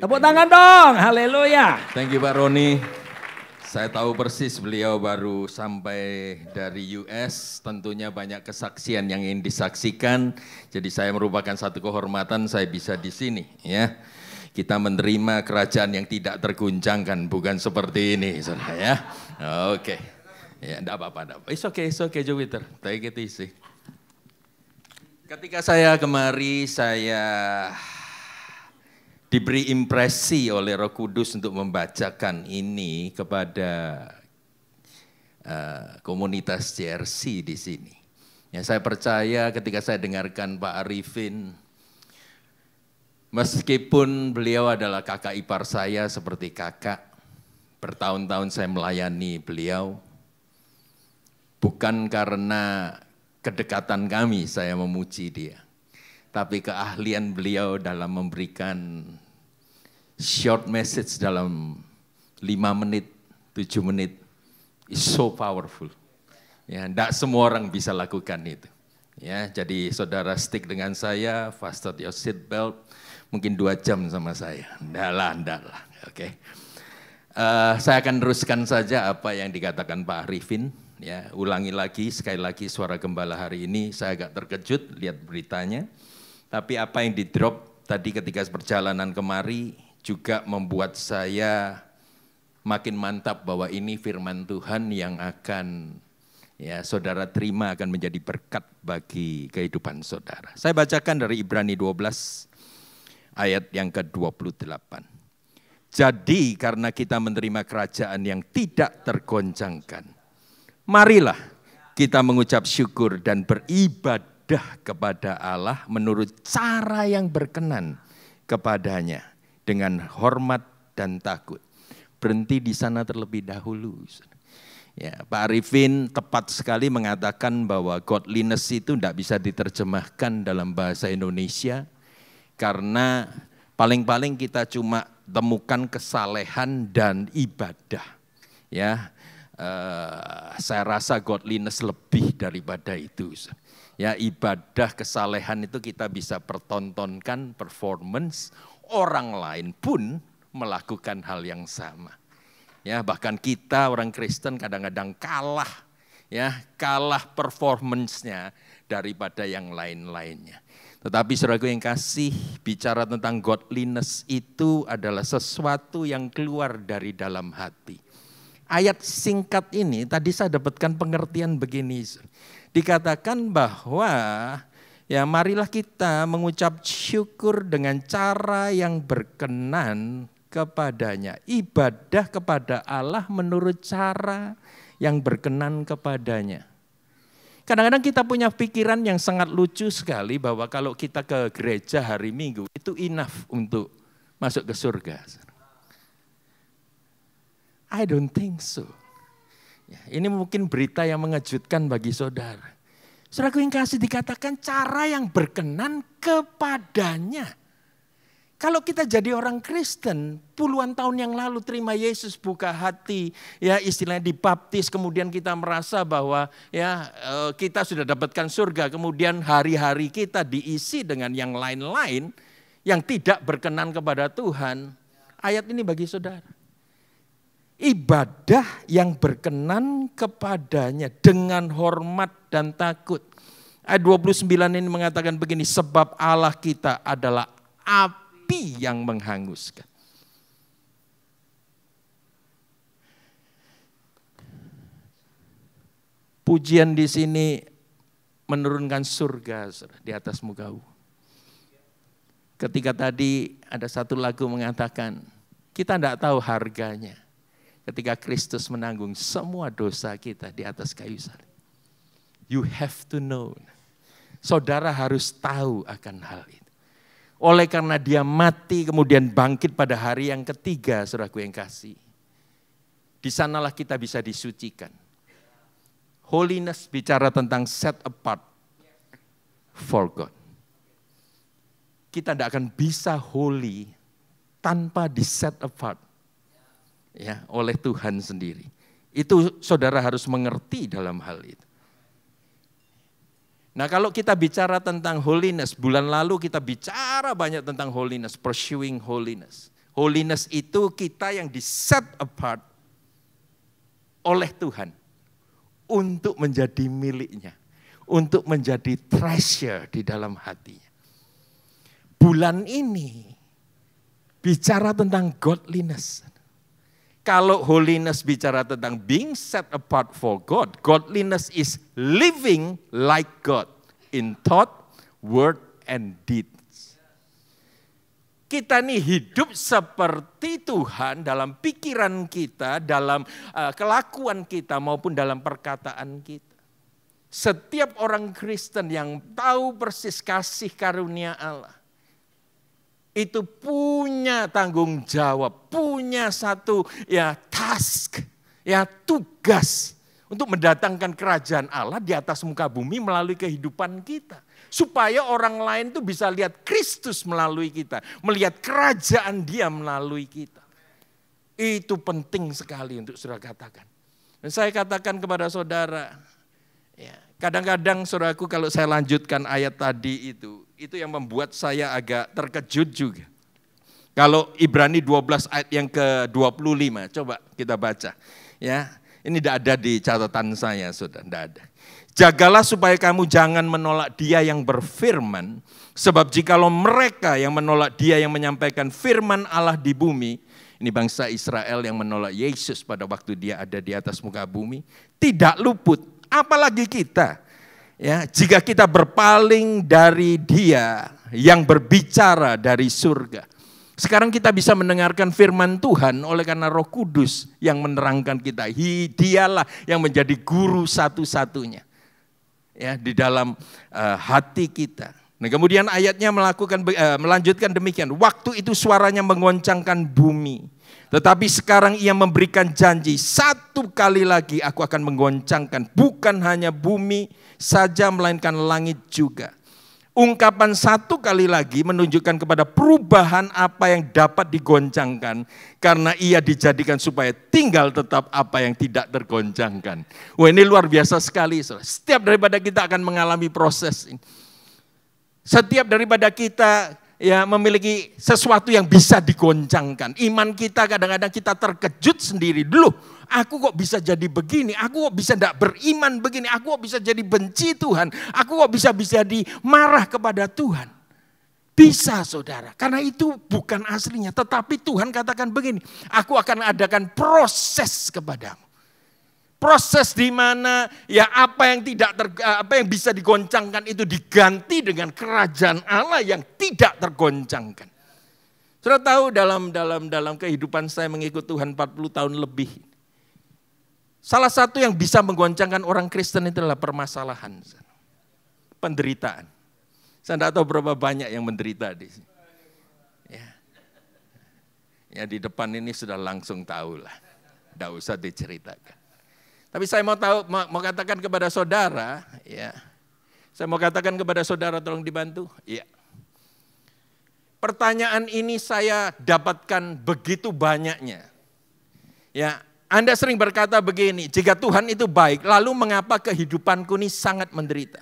Tepuk tangan dong, haleluya. Thank you Pak Roni. Saya tahu persis beliau baru sampai dari US, tentunya banyak kesaksian yang ingin disaksikan. Jadi saya merupakan satu kehormatan saya bisa di sini ya. Kita menerima kerajaan yang tidak terguncangkan, bukan seperti ini saudara ya. Oke. Ya enggak apa-apa. It's okay Jupiter. Take it easy. Ketika saya kemari, saya diberi impresi oleh Roh Kudus untuk membacakan ini kepada komunitas JRC di sini. Ya, saya percaya ketika saya dengarkan Pak Arifin, meskipun beliau adalah kakak ipar saya seperti kakak, bertahun-tahun saya melayani beliau, bukan karena kedekatan kami saya memuji dia, tapi keahlian beliau dalam memberikan short message dalam 5 menit, 7 menit, is so powerful. Ya, tidak semua orang bisa lakukan itu. Ya, jadi saudara stick dengan saya, fasten your seat belt, mungkin 2 jam sama saya. Enggak lah, oke. Saya akan teruskan saja apa yang dikatakan Pak Arifin. Ya, ulangi lagi, sekali lagi suara gembala hari ini, saya agak terkejut lihat beritanya. Tapi apa yang di drop tadi ketika perjalanan kemari juga membuat saya makin mantap bahwa ini firman Tuhan yang akan ya saudara terima, akan menjadi berkat bagi kehidupan saudara. Saya bacakan dari Ibrani 12 ayat yang ke-28. Jadi karena kita menerima kerajaan yang tidak tergoncangkan, marilah kita mengucap syukur dan beribadah kepada Allah menurut cara yang berkenan kepadanya dengan hormat dan takut. Berhenti di sana terlebih dahulu. Ya, Pak Arifin tepat sekali mengatakan bahwa godliness itu tidak bisa diterjemahkan dalam bahasa Indonesia karena paling-paling kita cuma temukan kesalehan dan ibadah. Ya, saya rasa godliness lebih daripada itu. Ya, ibadah kesalehan itu kita bisa pertontonkan performance, orang lain pun melakukan hal yang sama. Ya, bahkan kita orang Kristen kadang-kadang kalah, ya, kalah performance-nya daripada yang lain-lainnya. Tetapi saudaraku yang kasih, bicara tentang godliness itu adalah sesuatu yang keluar dari dalam hati. Ayat singkat ini tadi saya dapatkan pengertian begini. Dikatakan bahwa ya marilah kita mengucap syukur dengan cara yang berkenan kepadanya. Ibadah kepada Allah menurut cara yang berkenan kepadanya. Kadang-kadang kita punya pikiran yang sangat lucu sekali bahwa kalau kita ke gereja hari Minggu itu enough untuk masuk ke surga. I don't think so. Ya, ini mungkin berita yang mengejutkan bagi saudara. Saudaraku yang kasih, dikatakan cara yang berkenan kepadanya. Kalau kita jadi orang Kristen, puluhan tahun yang lalu terima Yesus, buka hati, ya istilahnya dibaptis, kemudian kita merasa bahwa ya kita sudah dapatkan surga, kemudian hari-hari kita diisi dengan yang lain-lain yang tidak berkenan kepada Tuhan. Ayat ini bagi saudara. Ibadah yang berkenan kepadanya dengan hormat dan takut. Ayat 29 ini mengatakan begini, sebab Allah kita adalah api yang menghanguskan. Pujian di sini menurunkan surga di atas muka bumi. Ketika tadi ada satu lagu mengatakan, kita tidak tahu harganya. Ketika Kristus menanggung semua dosa kita di atas kayu salib. You have to know. Saudara harus tahu akan hal itu. Oleh karena dia mati kemudian bangkit pada hari yang ketiga, saudaraku yang kasih. Di sanalah kita bisa disucikan. Holiness bicara tentang set apart for God. Kita tidak akan bisa holy tanpa di set apart. Ya, oleh Tuhan sendiri. Itu saudara harus mengerti dalam hal itu. Nah, kalau kita bicara tentang holiness, bulan lalu kita bicara banyak tentang holiness, pursuing holiness. Holiness itu kita yang di set apart oleh Tuhan untuk menjadi miliknya, untuk menjadi treasure di dalam hatinya. Bulan ini bicara tentang godliness. Kalau holiness bicara tentang being set apart for God, godliness is living like God in thought, word, and deeds. Kita nih hidup seperti Tuhan dalam pikiran kita, dalam kelakuan kita maupun dalam perkataan kita. Setiap orang Kristen yang tahu persis kasih karunia Allah, itu punya tanggung jawab, punya satu task, tugas untuk mendatangkan kerajaan Allah di atas muka bumi melalui kehidupan kita. Supaya orang lain tuh bisa lihat Kristus melalui kita, melihat kerajaan Dia melalui kita. Itu penting sekali untuk saudara katakan. Dan saya katakan kepada saudara, kadang-kadang saudaraku kalau saya lanjutkan ayat tadi itu yang membuat saya agak terkejut juga. Kalau Ibrani 12 ayat yang ke-25, coba kita baca. Ya, ini tidak ada di catatan saya, saudara, tidak ada. Jagalah supaya kamu jangan menolak Dia yang berfirman, sebab jikalau mereka yang menolak Dia yang menyampaikan firman Allah di bumi, ini bangsa Israel yang menolak Yesus pada waktu Dia ada di atas muka bumi, tidak luput, apalagi kita. Ya, jika kita berpaling dari Dia yang berbicara dari surga. Sekarang kita bisa mendengarkan firman Tuhan oleh karena Roh Kudus yang menerangkan kita. Dialah yang menjadi guru satu-satunya di dalam hati kita. Nah, kemudian ayatnya melanjutkan demikian. Waktu itu suaranya mengoncangkan bumi. Tetapi sekarang Ia memberikan janji, satu kali lagi aku akan menggoncangkan bukan hanya bumi saja melainkan langit juga. Ungkapan satu kali lagi menunjukkan kepada perubahan apa yang dapat digoncangkan. Karena Ia dijadikan supaya tinggal tetap apa yang tidak tergoncangkan. Wah, ini luar biasa sekali. Setiap daripada kita akan mengalami proses ini. Setiap daripada kita memiliki sesuatu yang bisa digoncangkan. Iman kita kadang-kadang kita terkejut sendiri. Dulu aku kok bisa jadi begini, aku kok bisa tidak beriman begini, aku kok bisa jadi benci Tuhan, aku kok bisa jadi marah kepada Tuhan. Bisa saudara, karena itu bukan aslinya. Tetapi Tuhan katakan begini, aku akan adakan proses kepadamu. Proses di mana apa yang bisa digoncangkan itu diganti dengan kerajaan Allah yang tidak tergoncangkan. Saudara tahu dalam kehidupan saya mengikut Tuhan 40 tahun lebih. Salah satu yang bisa menggoncangkan orang Kristen itu adalah permasalahan, penderitaan. Saya tidak tahu berapa banyak yang menderita di sini. Ya di depan ini sudah langsung tahu lah, tidak usah diceritakan. Tapi saya mau katakan kepada saudara, saya mau katakan kepada saudara, tolong dibantu. Pertanyaan ini saya dapatkan begitu banyaknya. Anda sering berkata begini, jika Tuhan itu baik, lalu mengapa kehidupanku ini sangat menderita?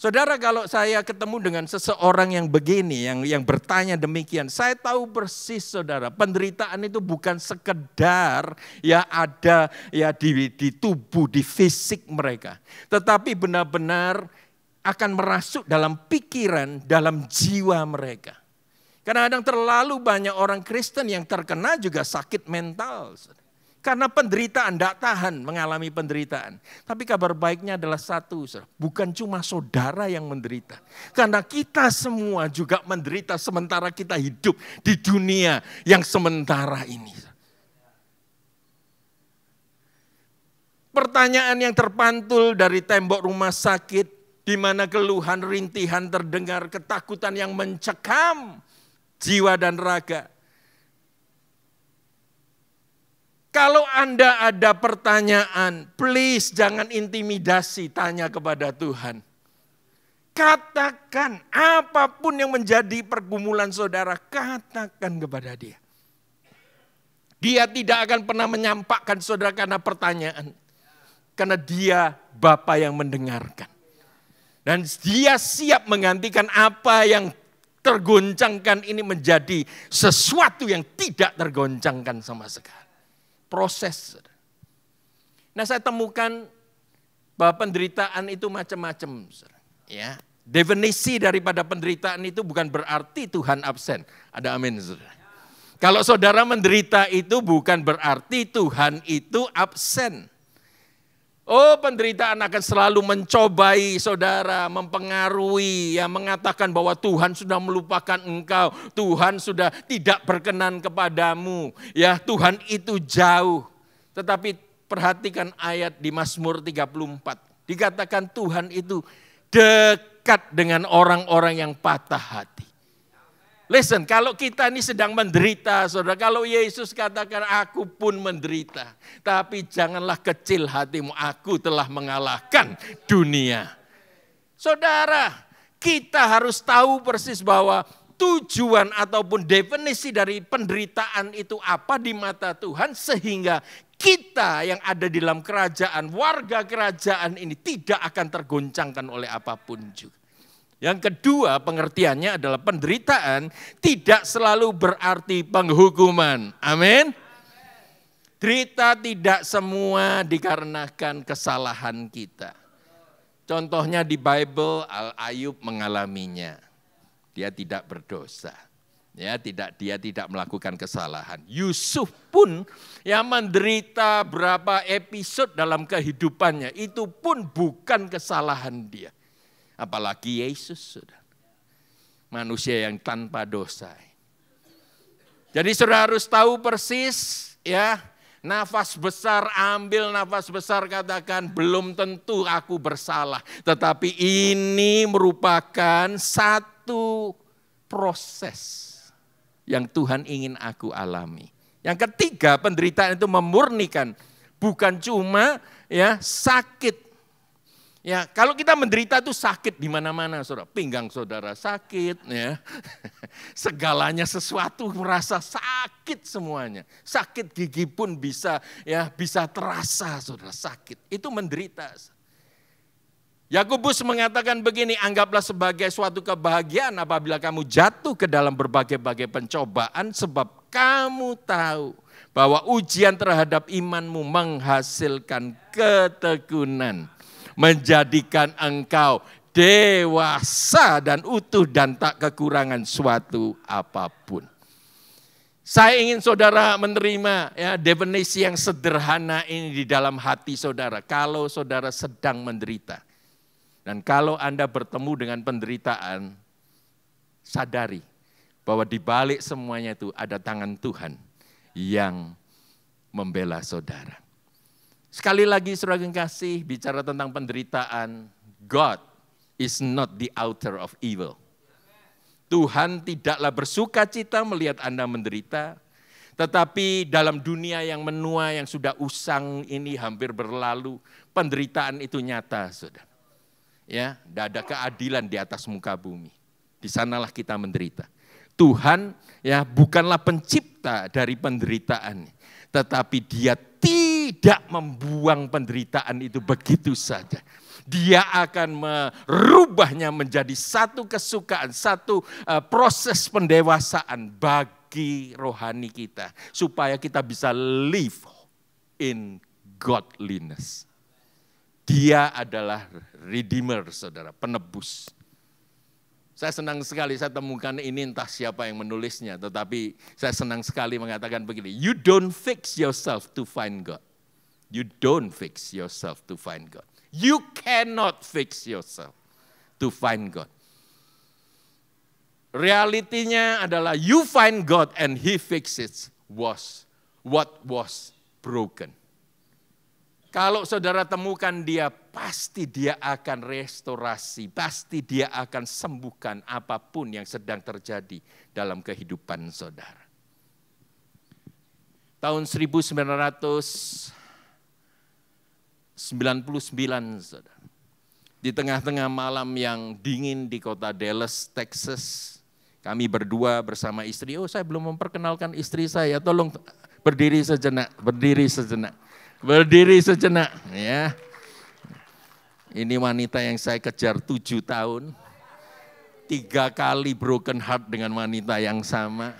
Saudara, kalau saya ketemu dengan seseorang yang begini, yang bertanya demikian, saya tahu persis saudara, penderitaan itu bukan sekedar ada di tubuh, di fisik mereka. Tetapi benar-benar akan merasuk dalam pikiran, dalam jiwa mereka. Kadang-kadang terlalu banyak orang Kristen yang terkena juga sakit mental. Karena penderitaan, tidak tahan mengalami penderitaan. Tapi kabar baiknya adalah satu, bukan cuma saudara yang menderita. Karena kita semua juga menderita sementara kita hidup di dunia yang sementara ini. Pertanyaan yang terpantul dari tembok rumah sakit, di mana keluhan, rintihan terdengar, ketakutan yang mencekam jiwa dan raga. Kalau Anda ada pertanyaan, please jangan intimidasi, tanya kepada Tuhan. Katakan apapun yang menjadi pergumulan saudara, katakan kepada Dia. Dia tidak akan pernah menyampaikan saudara karena pertanyaan. Karena Dia Bapa yang mendengarkan. Dan Dia siap menggantikan apa yang tergoncangkan ini menjadi sesuatu yang tidak tergoncangkan sama sekali. Proses. Nah, saya temukan bahwa penderitaan itu macam-macam. Ya, definisi daripada penderitaan itu bukan berarti Tuhan absen. Ada amin, saudara. Kalau saudara menderita itu bukan berarti Tuhan itu absen. Oh, penderitaan akan selalu mencobai saudara, mempengaruhi, ya, mengatakan bahwa Tuhan sudah melupakan engkau, Tuhan sudah tidak berkenan kepadamu, ya, Tuhan itu jauh. Tetapi perhatikan ayat di Mazmur 34, dikatakan Tuhan itu dekat dengan orang-orang yang patah hati. Listen, kalau kita ini sedang menderita, saudara, kalau Yesus katakan aku pun menderita, tapi janganlah kecil hatimu, aku telah mengalahkan dunia. Saudara, kita harus tahu persis bahwa tujuan ataupun definisi dari penderitaan itu apa di mata Tuhan, sehingga kita yang ada di dalam kerajaan, warga kerajaan ini tidak akan tergoncangkan oleh apapun juga. Yang kedua, pengertiannya adalah penderitaan tidak selalu berarti penghukuman. Amin. Derita tidak semua dikarenakan kesalahan kita. Contohnya di Bible, Ayub mengalaminya. Dia tidak berdosa. Ya, dia tidak melakukan kesalahan. Yusuf pun yang menderita berapa episode dalam kehidupannya, itu pun bukan kesalahan dia. Apalagi Yesus, saudara, manusia yang tanpa dosa. Jadi saudara harus tahu persis, ya, nafas besar, ambil nafas besar, katakan belum tentu aku bersalah. Tetapi ini merupakan satu proses yang Tuhan ingin aku alami. Yang ketiga, penderitaan itu memurnikan, bukan cuma ya sakit. Ya, kalau kita menderita itu sakit di mana-mana, saudara. Pinggang saudara sakit, ya. Segalanya sesuatu merasa sakit semuanya. Sakit gigi pun bisa terasa, saudara, sakit. Itu menderita. Yakobus mengatakan begini, anggaplah sebagai suatu kebahagiaan apabila kamu jatuh ke dalam berbagai-bagai pencobaan, sebab kamu tahu bahwa ujian terhadap imanmu menghasilkan ketekunan, menjadikan engkau dewasa dan utuh dan tak kekurangan suatu apapun. Saya ingin saudara menerima ya definisi yang sederhana ini di dalam hati saudara. Kalau saudara sedang menderita dan kalau Anda bertemu dengan penderitaan, sadari bahwa di balik semuanya itu ada tangan Tuhan yang membela saudara. Sekali lagi saudara yang kasih, bicara tentang penderitaan, God is not the author of evil. Tuhan tidaklah bersuka cita melihat Anda menderita, tetapi dalam dunia yang menua, yang sudah usang ini hampir berlalu, penderitaan itu nyata, saudara. Ya, tidak ada keadilan di atas muka bumi. Di sanalah kita menderita. Tuhan ya bukanlah pencipta dari penderitaan, tetapi Dia tidak membuang penderitaan itu begitu saja. Dia akan merubahnya menjadi satu kesukaan, satu proses pendewasaan bagi rohani kita. Supaya kita bisa live in godliness. Dia adalah redeemer, saudara, penebus. Saya senang sekali, saya temukan ini entah siapa yang menulisnya, tetapi saya senang sekali mengatakan begini, you don't fix yourself to find God. You don't fix yourself to find God. You cannot fix yourself to find God. Realitinya adalah you find God and He fixes what was broken. Kalau saudara temukan Dia, pasti Dia akan restorasi, pasti Dia akan sembuhkan apapun yang sedang terjadi dalam kehidupan saudara. Tahun 1999, saudara, di tengah-tengah malam yang dingin di kota Dallas, Texas, kami berdua bersama istri, saya belum memperkenalkan istri saya, tolong berdiri sejenak, Berdiri sejenak, ya. Ini wanita yang saya kejar 7 tahun. 3 kali broken heart dengan wanita yang sama.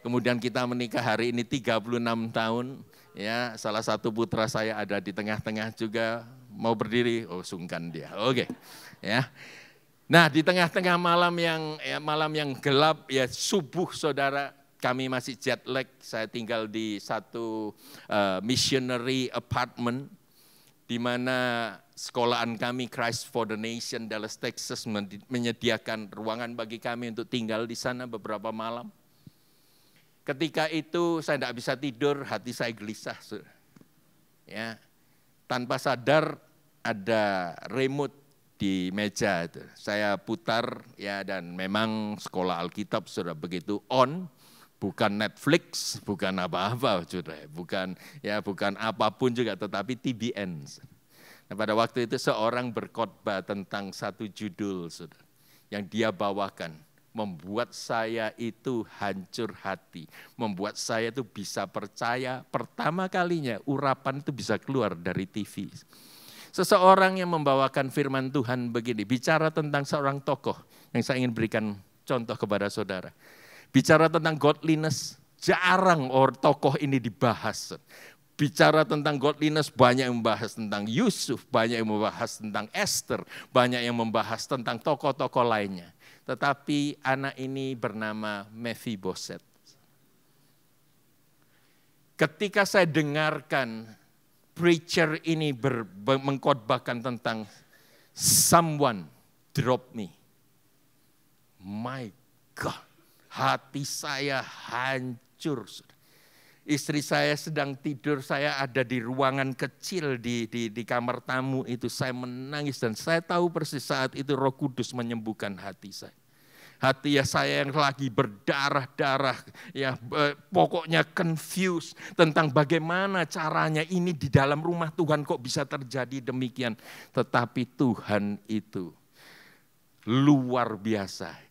Kemudian kita menikah hari ini 36 tahun. Ya, salah satu putra saya ada di tengah-tengah juga, mau berdiri, oh sungkan dia. Oke. Ya. Nah, di tengah-tengah malam yang gelap, ya subuh saudara, kami masih jet lag. Saya tinggal di satu missionary apartment, di mana sekolahan kami Christ for the Nation Dallas Texas menyediakan ruangan bagi kami untuk tinggal di sana beberapa malam. Ketika itu saya tidak bisa tidur, hati saya gelisah. Ya, tanpa sadar ada remote di meja itu. Saya putar ya, dan memang sekolah Alkitab sudah begitu on. Bukan Netflix, bukan apa-apa, bukan apapun juga, tetapi TBN. Nah, pada waktu itu seorang berkhotbah tentang satu judul, yang dia bawakan, membuat saya itu hancur hati, membuat saya itu bisa percaya pertama kalinya urapan itu bisa keluar dari TV. Seseorang yang membawakan firman Tuhan begini, bicara tentang seorang tokoh yang saya ingin berikan contoh kepada saudara. Bicara tentang godliness, jarang tokoh ini dibahas. Bicara tentang godliness, banyak yang membahas tentang Yusuf, banyak yang membahas tentang Esther, banyak yang membahas tentang tokoh-tokoh lainnya. Tetapi anak ini bernama Mephibosheth. Ketika saya dengarkan preacher ini mengkhotbahkan tentang someone drop me, my God. Hati saya hancur. Istri saya sedang tidur, saya ada di ruangan kecil di kamar tamu itu. Saya menangis dan saya tahu persis saat itu Roh Kudus menyembuhkan hati saya. Hati saya yang lagi berdarah-darah, ya pokoknya confused tentang bagaimana caranya ini di dalam rumah Tuhan kok bisa terjadi demikian. Tetapi Tuhan itu luar biasa.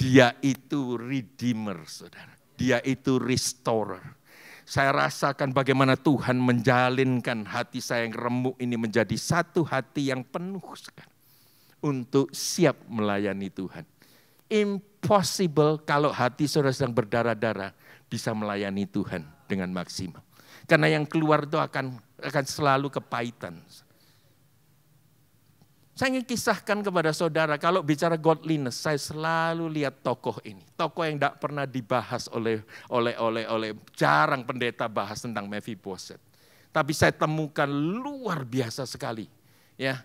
Dia itu redeemer, saudara. Dia itu restorer. Saya rasakan bagaimana Tuhan menjalinkan hati saya yang remuk ini menjadi satu hati yang penuh sekali untuk siap melayani Tuhan. Impossible kalau hati saudara sedang berdarah-darah bisa melayani Tuhan dengan maksimal. Karena yang keluar itu akan selalu kepahitan. Saya ingin kisahkan kepada saudara, kalau bicara godliness, saya selalu lihat tokoh ini. Tokoh yang tidak pernah dibahas oleh jarang pendeta bahas tentang Mephibosheth. Tapi saya temukan luar biasa sekali. Ya,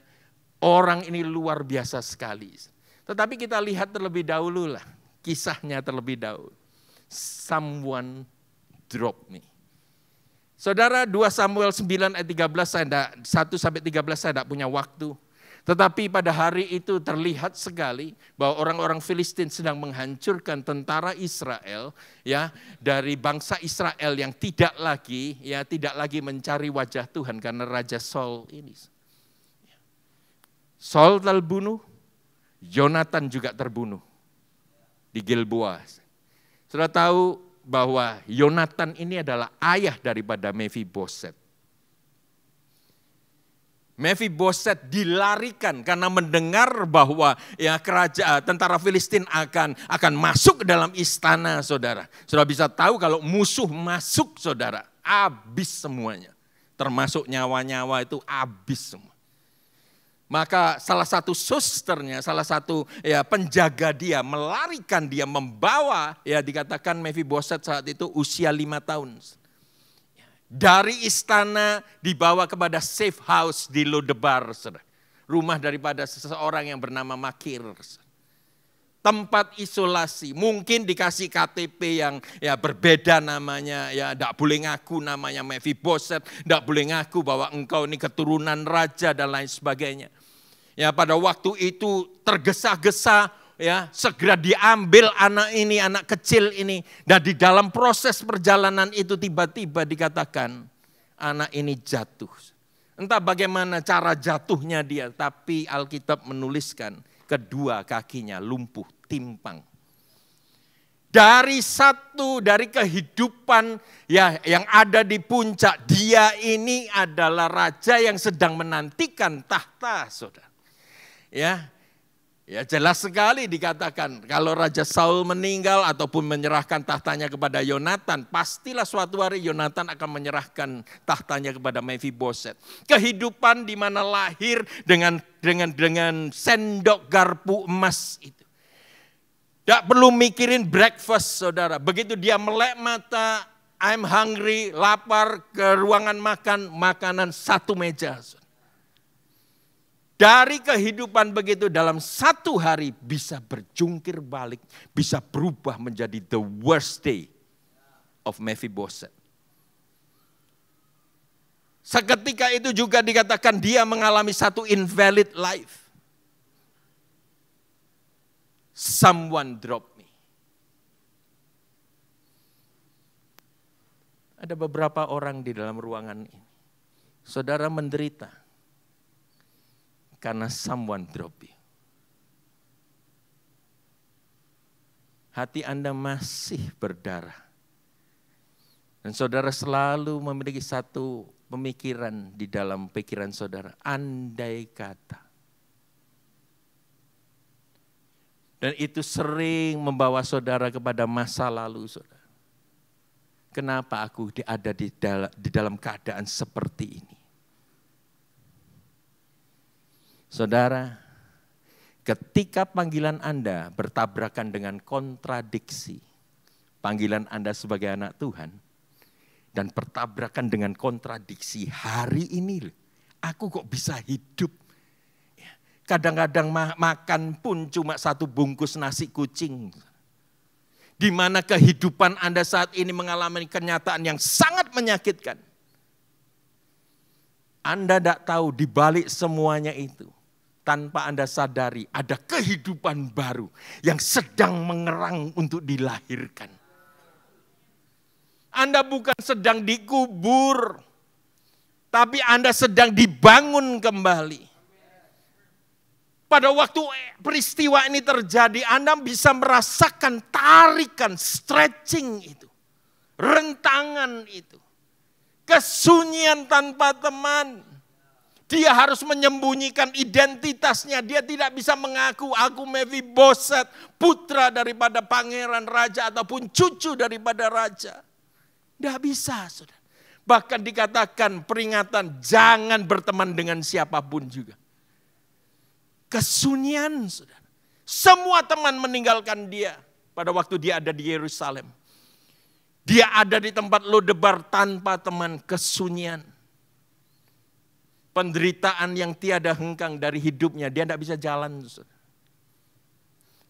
orang ini luar biasa sekali. Tetapi kita lihat terlebih dahulu lah, kisahnya terlebih dahulu. Someone drop me. Saudara, 2 Samuel 9 ayat 13, 1-13 saya tidak punya waktu. Tetapi pada hari itu terlihat sekali bahwa orang-orang Filistin sedang menghancurkan tentara Israel, ya, dari bangsa Israel yang tidak lagi mencari wajah Tuhan karena Raja Saul ini. Saul terbunuh, Yonatan juga terbunuh di Gilboa. Sudah tahu bahwa Yonatan ini adalah ayah daripada Mephibosheth. Mephibosheth dilarikan karena mendengar bahwa ya kerajaan tentara Filistin akan masuk ke dalam istana, saudara. Sudah bisa tahu kalau musuh masuk, saudara, habis semuanya. Termasuk nyawa-nyawa itu habis semua. Maka salah satu susternya, salah satu ya penjaga dia melarikan dia, membawa, ya dikatakan Mephibosheth saat itu usia 5 tahun. Dari istana dibawa kepada safe house di Lodebar, rumah daripada seseorang yang bernama Makir. Tempat isolasi, mungkin dikasih KTP yang ya berbeda namanya, ya tidak boleh ngaku namanya Mephibosheth, tidak boleh ngaku bahwa engkau ini keturunan raja dan lain sebagainya. Ya pada waktu itu tergesa-gesa, ya segera diambil anak ini, anak kecil ini, dan di dalam proses perjalanan itu tiba-tiba dikatakan anak ini jatuh. Entah bagaimana cara jatuhnya dia, tapi Alkitab menuliskan kedua kakinya lumpuh, timpang. Dari kehidupan ya yang ada di puncak, dia ini adalah raja yang sedang menantikan tahta, saudara. Ya. Ya jelas sekali dikatakan kalau Raja Saul meninggal ataupun menyerahkan tahtanya kepada Yonatan, pastilah suatu hari Yonatan akan menyerahkan tahtanya kepada Mephiboset. Kehidupan di mana lahir dengan sendok garpu emas itu. Tidak perlu mikirin breakfast saudara, begitu dia melek mata, I'm hungry, lapar, ke ruangan makan, makanan satu meja. Dari kehidupan begitu dalam satu hari bisa berjungkir balik, bisa berubah menjadi the worst day of Mephiboset. Seketika itu juga dikatakan dia mengalami satu invalid life. Someone dropped me. Ada beberapa orang di dalam ruangan ini. Saudara menderita karena someone drop you. Hati Anda masih berdarah. Dan saudara selalu memiliki satu pemikiran di dalam pikiran saudara. Andai kata. Dan itu sering membawa saudara kepada masa lalu saudara. Kenapa aku ada di dalam keadaan seperti ini? Saudara, ketika panggilan Anda bertabrakan dengan kontradiksi, panggilan Anda sebagai anak Tuhan, dan bertabrakan dengan kontradiksi hari ini, aku kok bisa hidup? Kadang-kadang makan pun cuma satu bungkus nasi kucing. Di mana kehidupan Anda saat ini mengalami kenyataan yang sangat menyakitkan. Anda tidak tahu di balik semuanya itu. Tanpa Anda sadari ada kehidupan baru yang sedang mengerang untuk dilahirkan. Anda bukan sedang dikubur, tapi Anda sedang dibangun kembali. Pada waktu peristiwa ini terjadi, Anda bisa merasakan tarikan, stretching itu. Rentangan itu. Kesunyian tanpa teman. Dia harus menyembunyikan identitasnya. Dia tidak bisa mengaku, aku Mephiboset, putra daripada pangeran raja ataupun cucu daripada raja. Tidak bisa, saudara. Bahkan dikatakan peringatan, jangan berteman dengan siapapun juga. Kesunyian, saudara. Semua teman meninggalkan dia pada waktu dia ada di Yerusalem. Dia ada di tempat Lodebar tanpa teman, kesunyian. Penderitaan yang tiada hengkang dari hidupnya, dia tidak bisa jalan.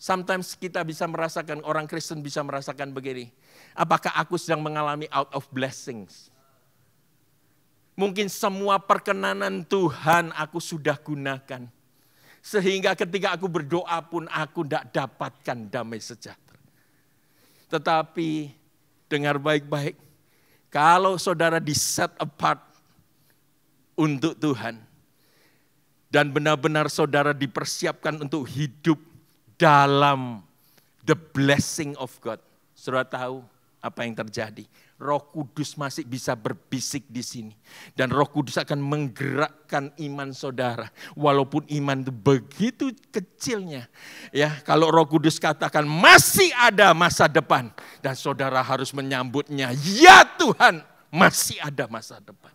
Sometimes kita bisa merasakan, orang Kristen bisa merasakan begini. Apakah aku sedang mengalami out of blessings? Mungkin semua perkenanan Tuhan aku sudah gunakan. Sehingga ketika aku berdoa pun aku tidak dapatkan damai sejahtera. Tetapi dengar baik-baik, kalau saudara di set apart untuk Tuhan. Dan benar-benar saudara dipersiapkan untuk hidup dalam the blessing of God. Saudara tahu apa yang terjadi? Roh Kudus masih bisa berbisik di sini. Dan Roh Kudus akan menggerakkan iman saudara. Walaupun iman itu begitu kecilnya. Ya, kalau Roh Kudus katakan masih ada masa depan. Dan saudara harus menyambutnya. Ya Tuhan, masih ada masa depan.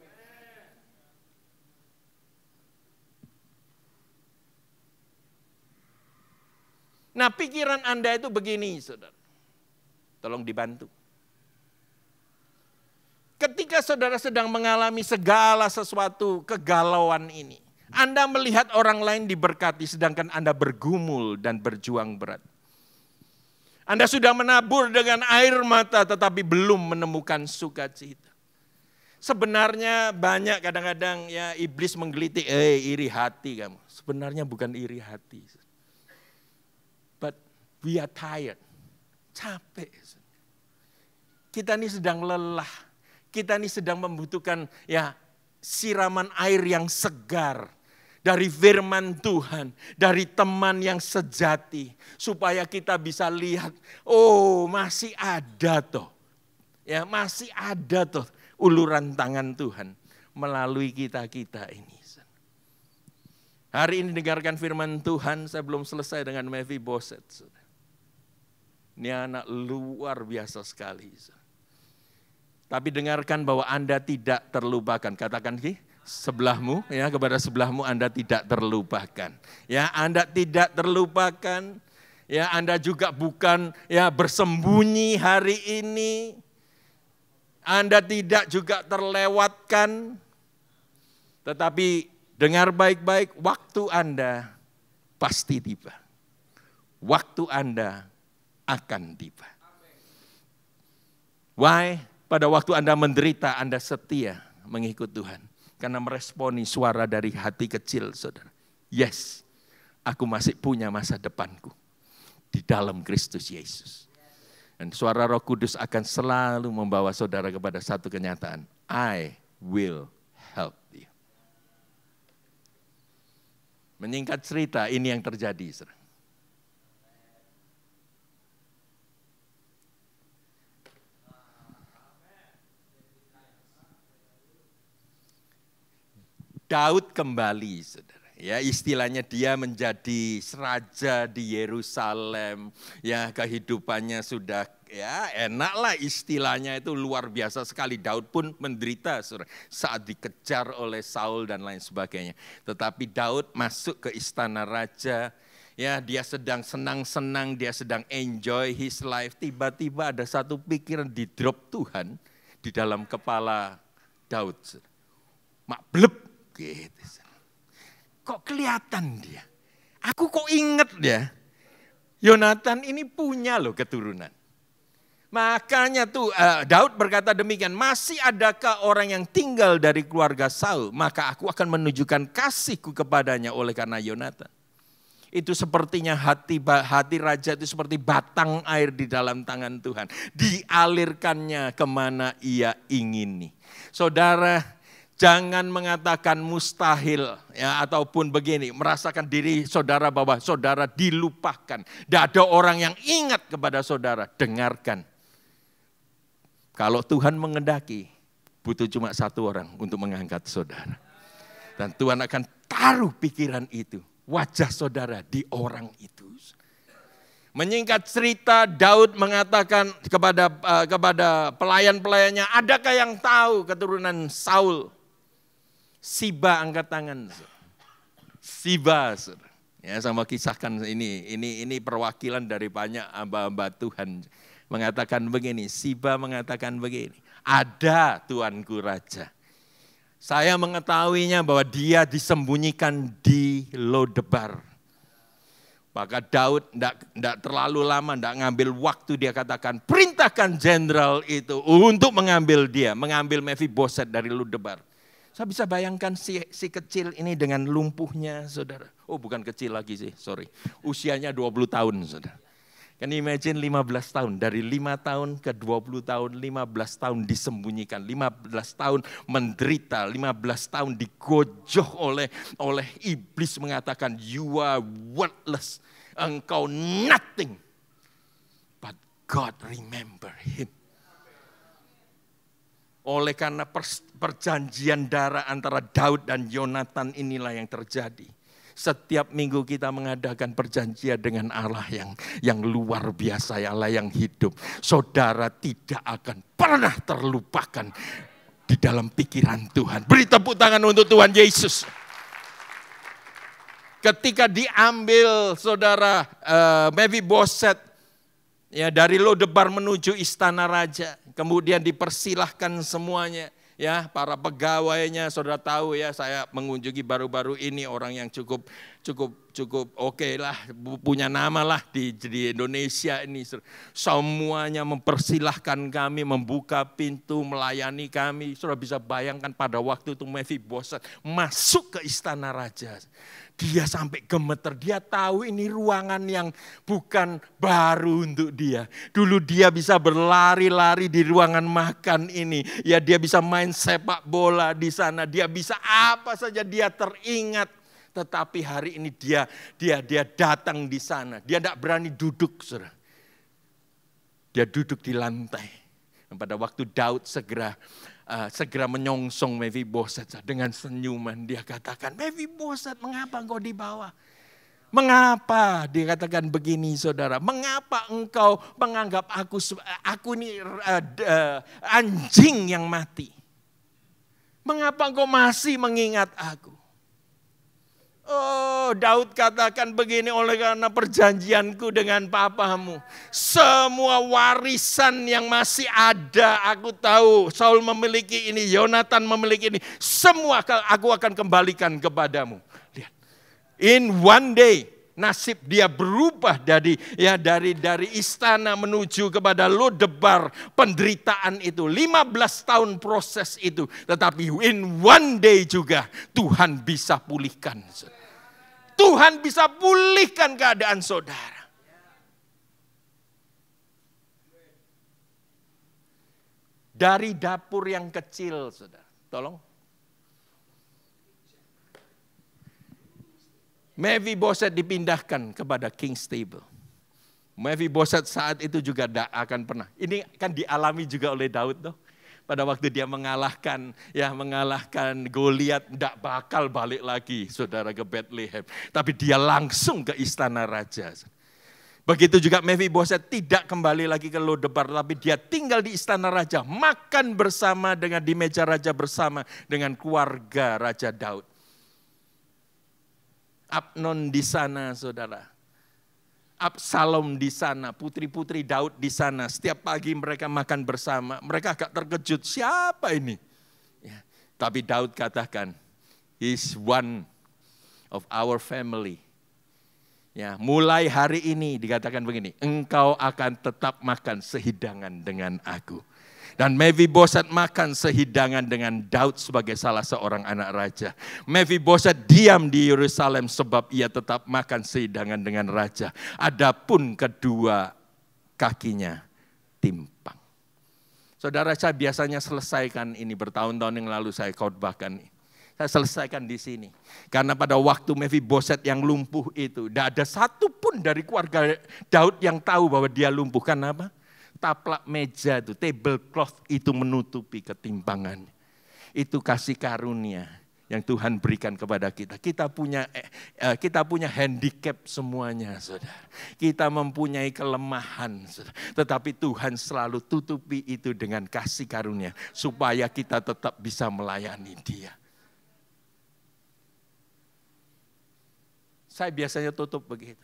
Nah, pikiran Anda itu begini, saudara. Tolong dibantu. Ketika saudara sedang mengalami segala sesuatu kegalauan ini, Anda melihat orang lain diberkati sedangkan Anda bergumul dan berjuang berat. Anda sudah menabur dengan air mata tetapi belum menemukan sukacita. Sebenarnya banyak kadang-kadang ya iblis menggelitik, iri hati kamu. Sebenarnya bukan iri hati. But we are tired, capek. Kita ini sedang lelah, kita ini sedang membutuhkan ya siraman air yang segar dari firman Tuhan, dari teman yang sejati, supaya kita bisa lihat, oh masih ada toh, ya masih ada toh uluran tangan Tuhan melalui kita ini. Hari ini dengarkan firman Tuhan, saya belum selesai dengan Mephiboset. Ini anak luar biasa sekali. Tapi dengarkan bahwa Anda tidak terlupakan. Katakan sebelahmu, ya, kepada sebelahmu Anda tidak terlupakan. Ya, Anda tidak terlupakan. Ya, Anda juga bukan ya bersembunyi hari ini. Anda tidak juga terlewatkan. Tetapi dengar baik-baik, waktu Anda pasti tiba. Waktu Anda akan tiba. Why? Pada waktu Anda menderita, Anda setia mengikut Tuhan. Karena meresponi suara dari hati kecil, saudara. Yes, aku masih punya masa depanku di dalam Kristus Yesus. Dan suara Roh Kudus akan selalu membawa saudara kepada satu kenyataan. I will help you. Menyingkat cerita, ini yang terjadi, saudara. Daud kembali, saudara. Ya, istilahnya dia menjadi raja di Yerusalem. Ya, kehidupannya sudah ya enak lah, istilahnya itu luar biasa sekali. Daud pun menderita, saudara, saat dikejar oleh Saul dan lain sebagainya. Tetapi Daud masuk ke istana raja. Ya, dia sedang senang-senang, dia sedang enjoy his life. Tiba-tiba ada satu pikiran di drop Tuhan di dalam kepala Daud. Mak bleb gitu. Kok kelihatan dia? Aku kok inget dia. Yonatan ini punya loh keturunan. Makanya tuh Daud berkata demikian, masih adakah orang yang tinggal dari keluarga Saul, maka aku akan menunjukkan kasihku kepadanya oleh karena Yonatan. Itu sepertinya hati raja itu seperti batang air di dalam tangan Tuhan. Dialirkannya kemana ia ingini. Saudara, jangan mengatakan mustahil ya, ataupun begini, merasakan diri saudara bahwa saudara dilupakan. Tidak ada orang yang ingat kepada saudara. Dengarkan. Kalau Tuhan mengendaki, butuh cuma satu orang untuk mengangkat saudara. Dan Tuhan akan taruh pikiran itu, wajah saudara di orang itu. Menyingkat cerita, Daud mengatakan kepada pelayan-pelayannya, adakah yang tahu keturunan Saul? Siba angkat tangan. Siba, ya, sama kisahkan ini perwakilan dari banyak hamba-hamba Tuhan mengatakan begini. Siba mengatakan begini, ada tuanku raja. Saya mengetahuinya bahwa dia disembunyikan di Lodebar. Maka Daud tidak terlalu lama, tidak ngambil waktu, dia katakan perintahkan jenderal itu untuk mengambil Mephiboset dari Lodebar. Saya bisa bayangkan si kecil ini dengan lumpuhnya, saudara. Oh, bukan kecil lagi sih, sorry. Usianya 20 tahun, saudara. Can you imagine 15 tahun, dari 5 tahun ke 20 tahun, 15 tahun disembunyikan, 15 tahun menderita, 15 tahun digojoh oleh iblis mengatakan, you are worthless, engkau nothing. But God remember him. Oleh karena perjanjian darah antara Daud dan Yonatan inilah yang terjadi. Setiap minggu kita mengadakan perjanjian dengan Allah yang luar biasa, Allah yang hidup. Saudara tidak akan pernah terlupakan di dalam pikiran Tuhan. Beri tepuk tangan untuk Tuhan Yesus. Ketika diambil saudara Mephiboset ya, dari Lodebar menuju istana raja. Kemudian dipersilahkan semuanya, ya, para pegawainya. Saudara tahu ya, saya mengunjungi baru-baru ini orang yang cukup oke lah, punya nama lah di Indonesia ini. Semuanya mempersilahkan kami, membuka pintu, melayani kami. Saudara bisa bayangkan pada waktu itu Mephiboset masuk ke istana raja. Dia sampai gemeter, dia tahu ini ruangan yang bukan baru untuk dia. Dulu dia bisa berlari-lari di ruangan makan ini. Ya, dia bisa main sepak bola di sana, dia bisa apa saja, dia teringat. Tetapi hari ini dia datang di sana, dia tidak berani duduk, saudara. Dia duduk di lantai. Dan pada waktu Daud segera segera menyongsong Mephiboset dengan senyuman. Dia katakan, Mephiboset, mengapa engkau dibawa? Mengapa dia katakan begini, saudara? Mengapa engkau menganggap aku ini anjing yang mati? Mengapa engkau masih mengingat aku? Oh, Daud katakan begini, oleh karena perjanjianku dengan papamu. Semua warisan yang masih ada, aku tahu Saul memiliki ini, Yonatan memiliki ini. Semua aku akan kembalikan kepadamu. Lihat, in one day nasib dia berubah dari istana menuju kepada Lodebar, penderitaan itu. 15 tahun proses itu. Tetapi in one day juga Tuhan bisa pulihkan. Tuhan bisa pulihkan keadaan saudara. Dari dapur yang kecil, saudara. Tolong. Mephiboset dipindahkan kepada King's Table. Mephiboset saat itu juga tidak akan pernah. Ini kan dialami juga oleh Daud tuh. Pada waktu dia mengalahkan Goliat, tidak bakal balik lagi saudara ke Bethlehem. Tapi dia langsung ke istana raja. Begitu juga Mephiboset tidak kembali lagi ke Lodebar, tapi dia tinggal di istana raja. Makan bersama di meja raja bersama dengan keluarga Raja Daud. Abnon di sana, saudara. Absalom di sana, putri-putri Daud di sana. Setiap pagi mereka makan bersama. Mereka agak terkejut, siapa ini? Ya, tapi Daud katakan, he's one of our family. Ya, mulai hari ini dikatakan begini, engkau akan tetap makan sehidangan dengan aku. Dan Mephiboset makan sehidangan dengan Daud sebagai salah seorang anak raja. Mephiboset diam di Yerusalem sebab ia tetap makan sehidangan dengan raja. Adapun kedua kakinya timpang. Saudara, saya biasanya selesaikan ini bertahun-tahun yang lalu saya khotbahkan. Saya selesaikan di sini. Karena pada waktu Mephiboset yang lumpuh itu, tidak ada satupun dari keluarga Daud yang tahu bahwa dia lumpuh. Karena apa? Taplak meja itu, tablecloth itu menutupi ketimpangannya. Itu kasih karunia yang Tuhan berikan kepada kita. Kita punya handicap semuanya, saudara. Kita mempunyai kelemahan, saudara. Tetapi Tuhan selalu tutupi itu dengan kasih karunia. Supaya kita tetap bisa melayani Dia. Saya biasanya tutup begitu.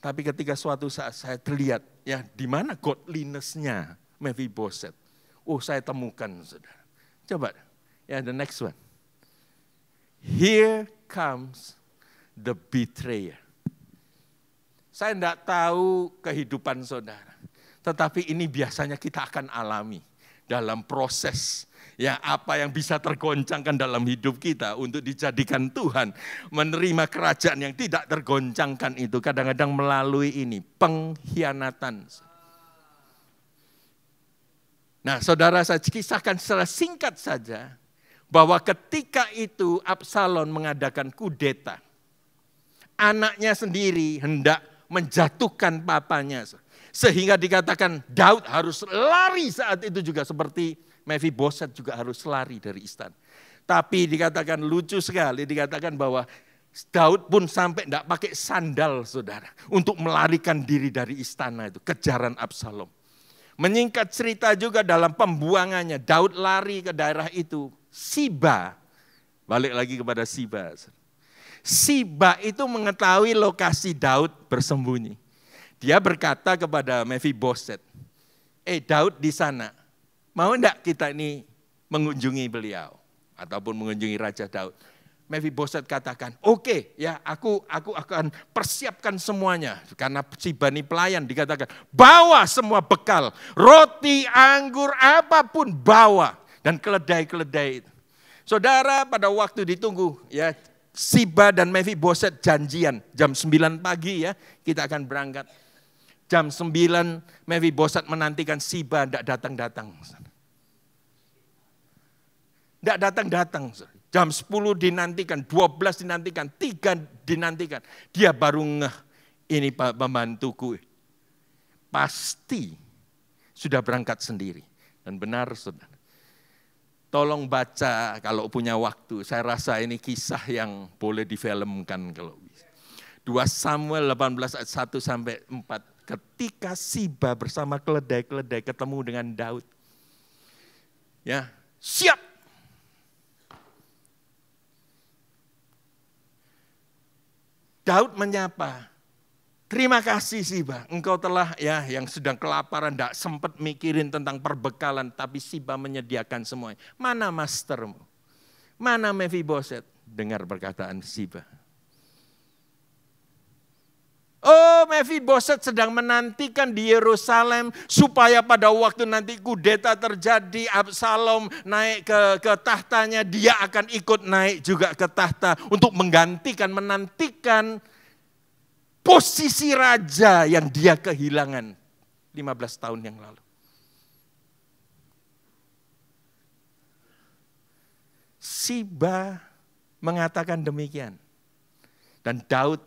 Tapi ketika suatu saat saya terlihat, ya di mana godliness-nya Mephiboset. Oh, saya temukan, saudara. Coba, ya the next one. Here comes the betrayer. Saya tidak tahu kehidupan saudara. Tetapi ini biasanya kita akan alami dalam proses. Ya, apa yang bisa tergoncangkan dalam hidup kita untuk dijadikan Tuhan menerima kerajaan yang tidak tergoncangkan itu kadang-kadang melalui ini pengkhianatan. Nah, saudara, saya kisahkan secara singkat saja bahwa ketika itu Absalom mengadakan kudeta, anaknya sendiri hendak menjatuhkan papanya, sehingga dikatakan Daud harus lari saat itu juga seperti Mephiboset juga harus lari dari istana. Tapi dikatakan lucu sekali, dikatakan bahwa Daud pun sampai tidak pakai sandal, saudara, untuk melarikan diri dari istana itu, kejaran Absalom. Menyingkat cerita juga dalam pembuangannya, Daud lari ke daerah itu, Siba, balik lagi kepada Siba. Siba itu mengetahui lokasi Daud bersembunyi. Dia berkata kepada Mephiboset, Daud di sana. Mau enggak kita ini mengunjungi beliau ataupun mengunjungi Raja Daud? Mephiboset katakan, oke, ya aku akan persiapkan semuanya. Karena Siba ini pelayan, dikatakan bawa semua bekal, roti, anggur, apapun bawa, dan keledai-keledai itu. Saudara, pada waktu ditunggu, ya Siba dan Mephiboset janjian jam 9 pagi ya kita akan berangkat. Jam 9 Mephiboset menantikan Siba tidak datang-datang. Tidak datang-datang. Jam 10 dinantikan, 12 dinantikan, 3 dinantikan. Dia baru ngeh, ini pembantuku. Pasti sudah berangkat sendiri. Dan benar, saudara. Tolong baca kalau punya waktu. Saya rasa ini kisah yang boleh difilmkan kalau bisa. 2 Samuel 18 ayat 1 sampai 4. Ketika Siba bersama keledai-keledai ketemu dengan Daud. Ya, siap. Daud menyapa. Terima kasih Siba, engkau telah yang sedang kelaparan, tidak sempat mikirin tentang perbekalan, tapi Siba menyediakan semuanya. Mana mastermu? Mana Mephiboset? Dengar perkataan Siba. Oh, Mephiboset sedang menantikan di Yerusalem supaya pada waktu nanti kudeta terjadi, Absalom naik ke tahtanya, dia akan ikut naik juga ke tahta untuk menantikan posisi raja yang dia kehilangan 15 tahun yang lalu. Siba mengatakan demikian. Dan Daud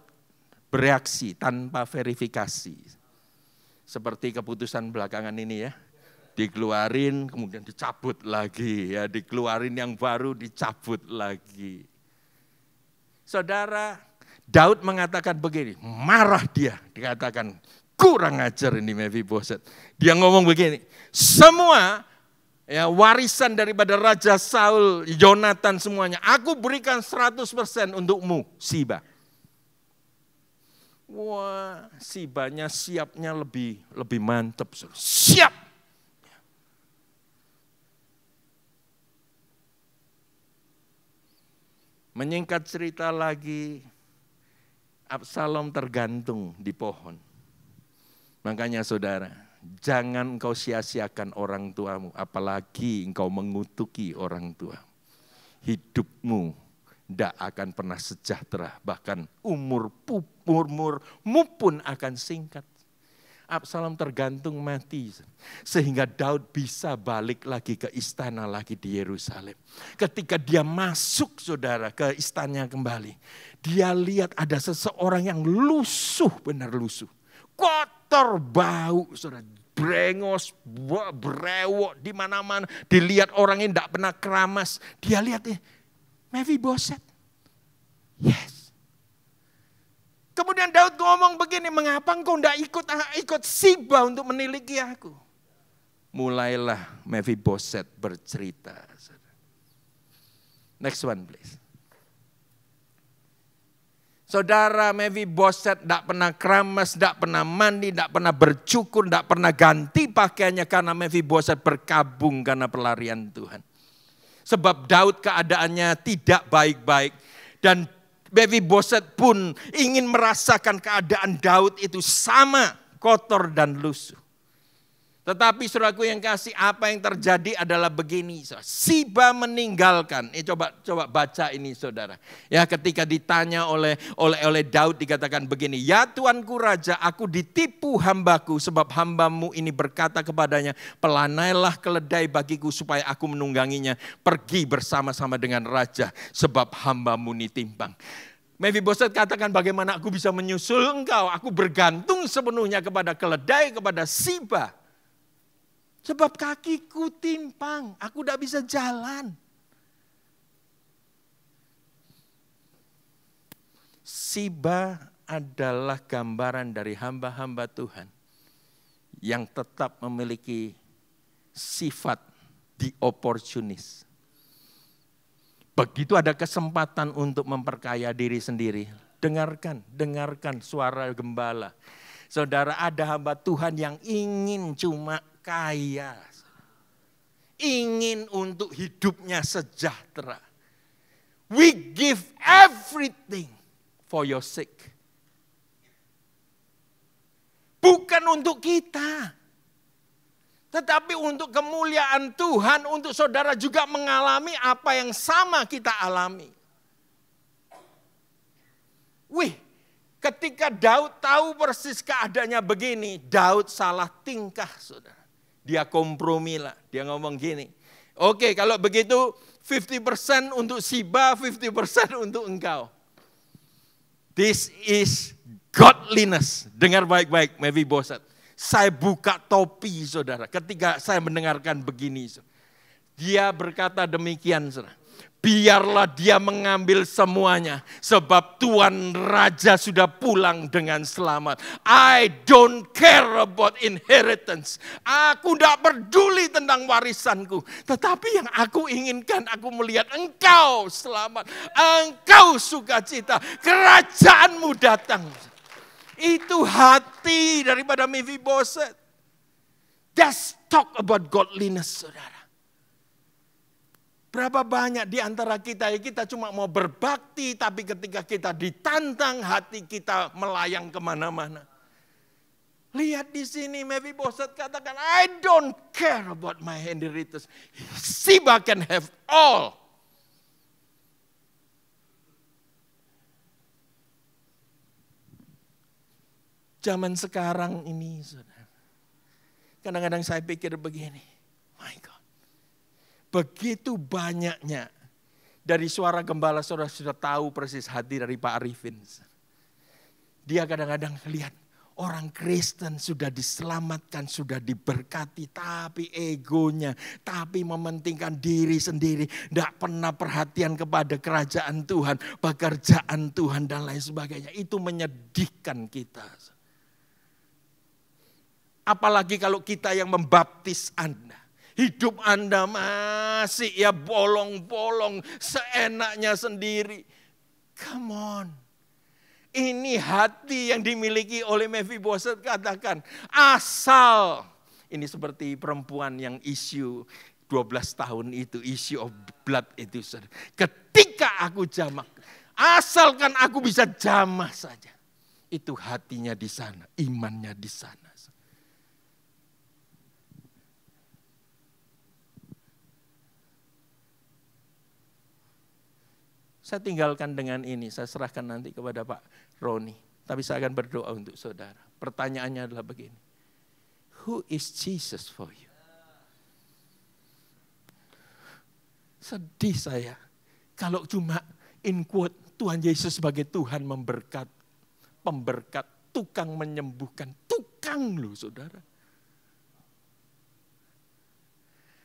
bereaksi tanpa verifikasi. Seperti keputusan belakangan ini ya. Dikeluarin kemudian dicabut lagi ya. Dikeluarin yang baru dicabut lagi. Saudara, Daud mengatakan begini, marah dia, dikatakan kurang ajar ini Mephiboset. Dia ngomong begini, semua warisan daripada Raja Saul, Yonatan semuanya, aku berikan 100% untukmu, Siba. Wah, Sibanya siapnya lebih mantap. Siap. Menyingkat cerita lagi, Absalom tergantung di pohon. Makanya saudara, jangan engkau sia-siakan orang tuamu, apalagi engkau mengutuki orang tuamu. Hidupmu tidak akan pernah sejahtera, bahkan umurmu pun akan singkat. Absalom tergantung mati, sehingga Daud bisa balik lagi ke istana lagi di Yerusalem. Ketika dia masuk saudara ke istananya kembali, dia lihat ada seseorang yang lusuh, benar lusuh. Kotor, bau, saudara, brengos, brewok di mana-mana. Dilihat orang ini tidak pernah keramas. Dia lihat Mephiboset. Yes. Kemudian Daud ngomong begini, mengapa engkau tidak ikut Siba untuk meniliki aku? Mulailah Mephiboset bercerita. Next one please. Saudara, Mephiboset tidak pernah keramas, tidak pernah mandi, tidak pernah bercukur, tidak pernah ganti pakaiannya karena Mephiboset berkabung karena pelarian Tuhan. Sebab Daud keadaannya tidak baik-baik dan Mephiboset pun ingin merasakan keadaan Daud itu sama kotor dan lusuh. Tetapi saudaraku yang kasih, apa yang terjadi adalah begini. Siba meninggalkan. Coba baca ini saudara. Ya, ketika ditanya oleh Daud dikatakan begini. Ya Tuanku Raja, aku ditipu hambaku sebab hambamu ini berkata kepadanya, pelanailah keledai bagiku supaya aku menungganginya. Pergi bersama-sama dengan raja sebab hambamu ini timpang. Mephiboset katakan, bagaimana aku bisa menyusul engkau? Aku bergantung sepenuhnya kepada keledai, kepada Siba. Sebab kakiku timpang, aku tidak bisa jalan. Siba adalah gambaran dari hamba-hamba Tuhan yang tetap memiliki sifat the opportunist. Begitu ada kesempatan untuk memperkaya diri sendiri, dengarkan suara gembala. Saudara, ada hamba Tuhan yang ingin cuma kaya, ingin untuk hidupnya sejahtera. We give everything for your sake. Bukan untuk kita, tetapi untuk kemuliaan Tuhan, untuk saudara juga mengalami apa yang sama kita alami. Ketika Daud tahu persis keadaannya begini, Daud salah tingkah saudara. Dia kompromilah, dia ngomong gini, oke, kalau begitu 50% untuk Siba, 50% untuk engkau. This is godliness. Dengar baik-baik Mephiboset. Saya buka topi saudara ketika saya mendengarkan begini. Dia berkata demikian, saudara. Biarlah dia mengambil semuanya, sebab Tuan Raja sudah pulang dengan selamat. I don't care about inheritance. Aku tidak peduli tentang warisanku. Tetapi yang aku inginkan, aku melihat engkau selamat. Engkau sukacita, kerajaanmu datang. Itu hati daripada Mephibosheth. Let's talk about godliness, saudara. Berapa banyak di antara kita cuma mau berbakti, tapi ketika kita ditantang, hati kita melayang kemana-mana. Lihat di sini, Mephibosheth katakan, I don't care about my inheritance. Siba can have all. Zaman sekarang ini, saudara, kadang-kadang saya pikir begini, my God. Begitu banyaknya dari suara gembala, saudara sudah tahu persis hati dari Pak Arifin. Dia kadang-kadang lihat orang Kristen sudah diselamatkan, sudah diberkati, tapi egonya, tapi mementingkan diri sendiri, tidak pernah perhatian kepada kerajaan Tuhan, pekerjaan Tuhan dan lain sebagainya. Itu menyedihkan kita. Apalagi kalau kita yang membaptis Anda. Hidup Anda masih ya bolong-bolong, seenaknya sendiri. Come on. Ini hati yang dimiliki oleh Mephibosheth, katakan. Asal, ini seperti perempuan yang issue 12 tahun itu, issue of blood itu. Ketika aku jamak, asalkan aku bisa jamah saja. Itu hatinya di sana, imannya di sana. Saya tinggalkan dengan ini, saya serahkan nanti kepada Pak Roni. Tapi saya akan berdoa untuk saudara. Pertanyaannya adalah begini. Who is Jesus for you? Sedih saya. Kalau cuma in quote, Tuhan Yesus sebagai Tuhan memberkat, pemberkat, tukang menyembuhkan. Tukang loh saudara.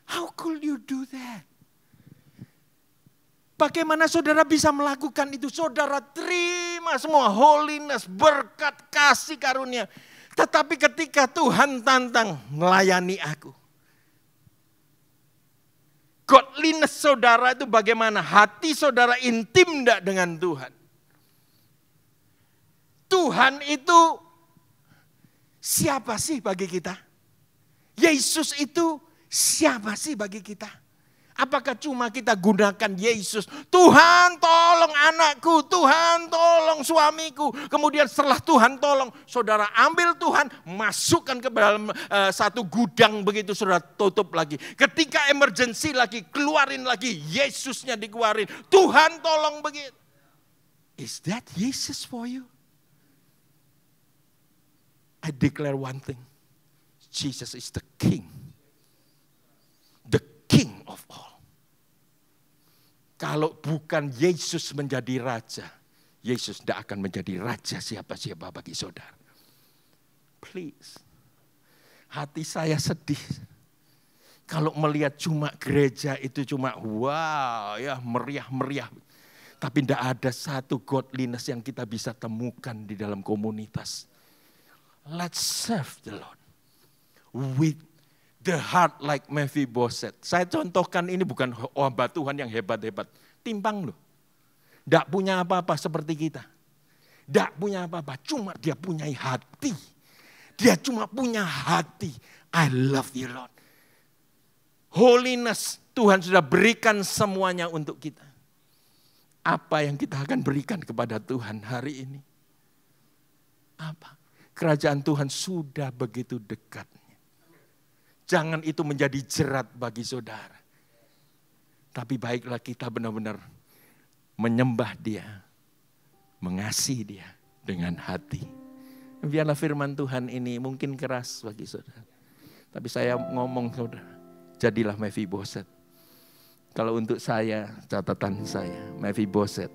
How could you do that? Bagaimana saudara bisa melakukan itu? Saudara terima semua holiness, berkat, kasih karunia. Tetapi ketika Tuhan tantang, melayani aku. Godliness saudara itu bagaimana? Hati saudara intim enggak dengan Tuhan? Tuhan itu siapa sih bagi kita? Yesus itu siapa sih bagi kita? Apakah cuma kita gunakan Yesus? Tuhan tolong anakku, Tuhan tolong suamiku. Kemudian setelah Tuhan tolong, saudara ambil Tuhan, masukkan ke dalam satu gudang begitu, saudara tutup lagi. Ketika emergency lagi, keluarin lagi, Yesusnya dikeluarin. Tuhan tolong begitu. Is that Jesus for you? I declare one thing. Jesus is the King. The King of all. Kalau bukan Yesus menjadi raja, Yesus tidak akan menjadi raja siapa-siapa bagi saudara. Please. Hati saya sedih. Kalau melihat cuma gereja itu cuma wow ya meriah-meriah. Tapi tidak ada satu godliness yang kita bisa temukan di dalam komunitas. Let's serve the Lord with the heart like Mephibosheth. Saya contohkan ini bukan hamba Tuhan yang hebat-hebat. Timpang loh. Tidak punya apa-apa seperti kita. Tidak punya apa-apa. Cuma dia punya hati. Dia cuma punya hati. I love you Lord. Holiness. Tuhan sudah berikan semuanya untuk kita. Apa yang kita akan berikan kepada Tuhan hari ini? Apa? Kerajaan Tuhan sudah begitu dekat. Jangan itu menjadi jerat bagi saudara. Tapi baiklah kita benar-benar menyembah dia, mengasihi dia dengan hati. Biarlah firman Tuhan ini mungkin keras bagi saudara. Tapi saya ngomong saudara, jadilah Mephibosheth. Kalau untuk saya, catatan saya, Mephibosheth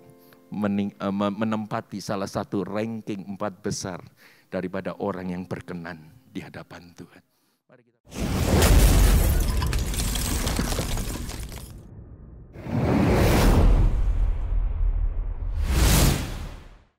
menempati salah satu ranking 4 besar daripada orang yang berkenan di hadapan Tuhan. Mari kita